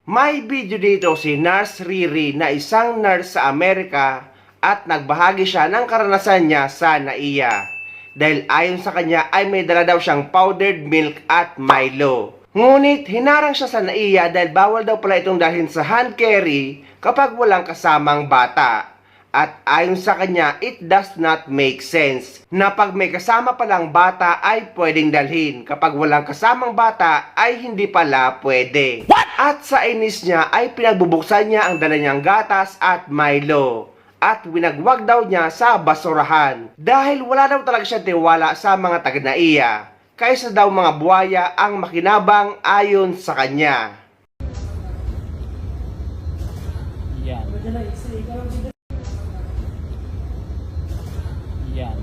May video dito si Nurse Riri na isang nurse sa Amerika at nagbahagi siya ng karanasan niya sa NAIA. Dahil ayon sa kanya ay may dala daw siyang powdered milk at Milo. Ngunit hinarang siya sa NAIA dahil bawal daw pala itong dalhin sa hand carry kapag walang kasamang bata. At ayon sa kanya, it does not make sense na pag may kasama palang bata ay pwedeng dalhin. Kapag walang kasamang bata ay hindi pala pwede. What? At sa inis niya ay pinagbubuksan niya ang dala niyang gatas at Milo. At winagwag daw niya sa basurahan. Dahil wala daw talaga siya tiwala sa mga taga-NAIA. Kaysa daw mga buhaya ang makinabang ayon sa kanya. Yan. Yan.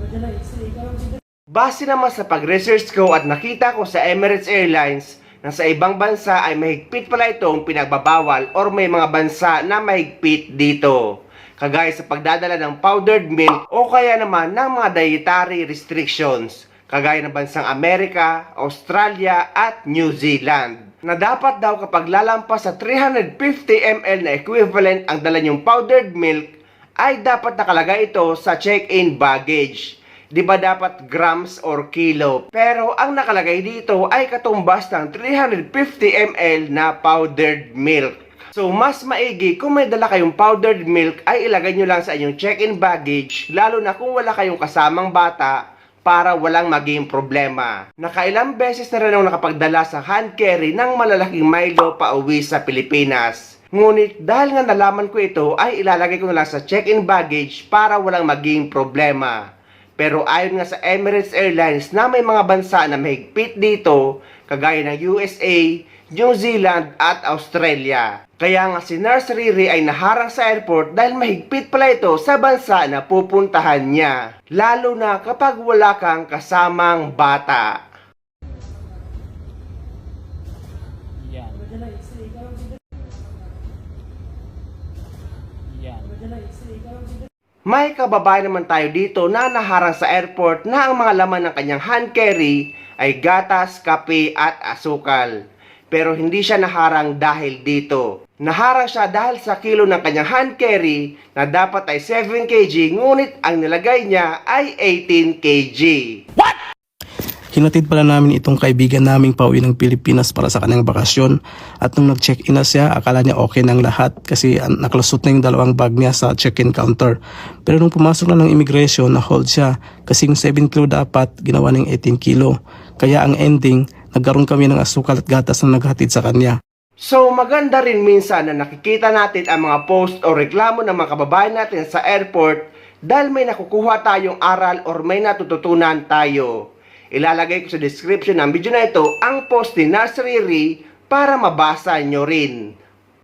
Base naman sa pag-research ko at nakita ko sa Emirates Airlines na sa ibang bansa ay mahigpit pala itong pinagbabawal or may mga bansa na mahigpit dito. Kagaya sa pagdadala ng powdered milk o kaya naman ng mga dietary restrictions. Kagaya ng bansang Amerika, Australia at New Zealand. Na dapat daw kapag lalampas sa 350 ml na equivalent ang dala niyong powdered milk ay dapat nakalagay ito sa check-in baggage. Di ba dapat grams or kilo? Pero ang nakalagay dito ay katumbas ng 350 ml na powdered milk. So mas maigi kung may dala kayong powdered milk ay ilagay nyo lang sa inyong check-in baggage, lalo na kung wala kayong kasamang bata para walang maging problema. Nakailang beses na rin ako nakapagdala sa hand carry ng malalaking Milo pauwi sa Pilipinas. Ngunit dahil nga nalaman ko ito ay ilalagay ko na lang sa check-in baggage para walang maging problema. Pero ayon nga sa Emirates Airlines na may mga bansa na mahigpit dito, kagaya ng USA, New Zealand at Australia. Kaya nga si Nurse Riri ay naharang sa airport dahil mahigpit pala ito sa bansa na pupuntahan niya. Lalo na kapag wala kang kasamang bata. Yan. Yan. May kababayan naman tayo dito na naharang sa airport na ang mga laman ng kanyang hand carry ay gatas, kape at asukal. Pero hindi siya naharang dahil dito. Naharang siya dahil sa kilo ng kanyang hand carry na dapat ay 7 kg ngunit ang nilagay niya ay 18 kg. What? Hinatid pala namin itong kaibigan naming pauwi ng Pilipinas para sa kanyang bakasyon. At nung nag-check-in na siya, akala niya okay ng lahat kasi nakalusot na yung dalawang bag niya sa check-in counter. Pero nung pumasok na ng immigration, na-hold siya kasi yung 7 kilo dapat ginawa ng 18 kilo. Kaya ang ending, nagkaroon kami ng asukal at gatas na naghatid sa kanya. So maganda rin minsan na nakikita natin ang mga post o reklamo ng mga kababayan natin sa airport dahil may nakukuha tayong aral or may natututunan tayo. Ilalagay ko sa description ng video na ito ang post ni Nurse Riri para mabasa nyo rin.